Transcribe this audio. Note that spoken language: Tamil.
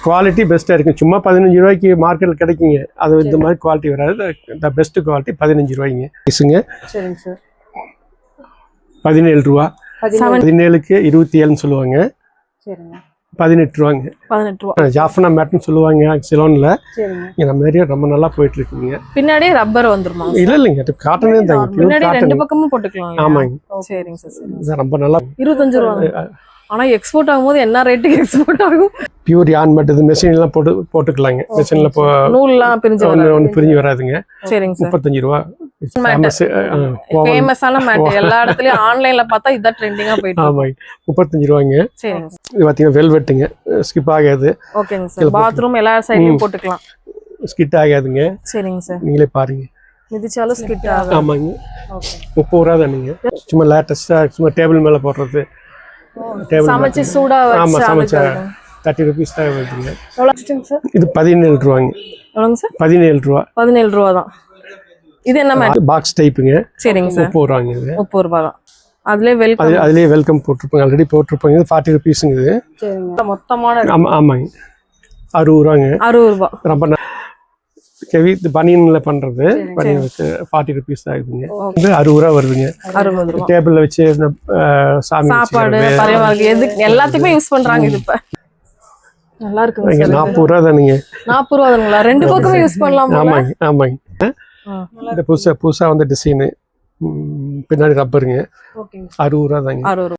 குவாலிட்டி பெஸ்ட்டாக இருக்குது. சும்மா 15 ரூபாய்க்கு மார்க்கெட்டில் கிடைக்குங்க. அது இந்த மாதிரி குவாலிட்டி வராது. த பெஸ்ட் குவாலிட்டி 15 ரூபாய்ங்க. பீஸுங்க. சரிங்க சார். 17 ரூபா. 17க்கு 27ன்னு சொல்லுவாங்க. சரிங்க. 18 ரூபாங்க. 18 ரூபா. ஜாஃப்னா மேட்னு சொல்லுவாங்க சிலோனில். சரிங்க. இங்கே நம்ம ஏரியா ரொம்ப நல்லா போயிட்டு இருக்குங்க. பின்னாடியே ரப்பர் வந்துருமா? இல்லைங்க, அது காட்டனே தாங்க. பின்னாடி ரெண்டு பக்கமும் போட்டுக்கலாம். ஆமாங்க. சரிங்க சார். ரொம்ப நல்லா. 25 ரூபா. ஆனா எக்ஸ்போர்ட் ஆகும்போது என்ன ரேட்டுக்கு எக்ஸ்போர்ட் ஆகும்? பியூர் யான் மட்டும் மெஷின்லாம் போட்டுக்கலாங்க. மெஷினில் நூல்லாம் பிரிஞ்சு ஒன்று பிரிஞ்சு வராதுங்க. சரிங்க சார். 35 ரூபா. ஃபேமஸான மேட். எல்லா இடத்துலயும் ஆன்லைன்ல பார்த்தா இதான் ட்ரெண்டிங்கா போயிட்டு. ஆமாங்க. 35 ரூபாங்க. சரிங்க. இது பார்த்தீங்கன்னா வெல்வெட்டுங்க. ஸ்கிப் ஆகாது. ஓகேங்க சார். பாத்ரூம் எல்லா சைடுலயும் போட்டுக்கலாம். ஸ்கிட் ஆகாதுங்க. சரிங்க சார். நீங்களே பாருங்க. மிதிச்சாலும் ஸ்கிட் ஆகாது. ஆமாங்க. ஓகே. 30 ரூபா தானுங்க. சும்மா லேட்டஸ்டா சும்மா டேபிள் மேல போடுறது. சமைச்சு சூடா ஆமா, வச்சு சமைச்சா 30 ரூபீஸ் தான் வருதுங்க. எவ்வளவு சார்? இது 17 ரூபாங்க. எவ்வளவுங்க சார்? 17 ரூபா. 17 ரூபா தான். இது என்ன மேட்? பாக்ஸ் டைப்புங்க. சரிங்க சார். 30 ரூபாங்க. இது 30 ரூபா தான். அதுலயே வெல்கம் போட்டுருப்பாங்க. ஆல்ரெடி போட்டுருப்பாங்க. இது 40 ரூபீஸ்ங்க. இது சரிங்க. மொத்தமான ஆமாங்க. 60 ரூபாங்க. 60 ரூபா. ரொம்ப ஹெவி பனியன்ல பண்றது. பனியன் வச்சு 40 ரூபீஸ் ஆகுதுங்க. இது 60 ரூபா வருதுங்க. 60 ரூபா. டேபிள்ல வச்சு சாமி சாப்பாடு பரிவாரம் எதுக்கு எல்லாத்துக்குமே யூஸ் பண்றாங்க. இது இப்ப நல்லா இருக்குங்க சார். 40 ரூபா தானுங்க. 40 ரூபா தானுங்களா? ரெண்டு பக்கமே யூஸ் பண்ணலாம். ஆமாங்க. ஆமாங்க. இந்த புதுசா வந்து டிசைனு பின்னாடி ரப்பருங்க. 60 ரூபா தாங்க. 60 ரூபா.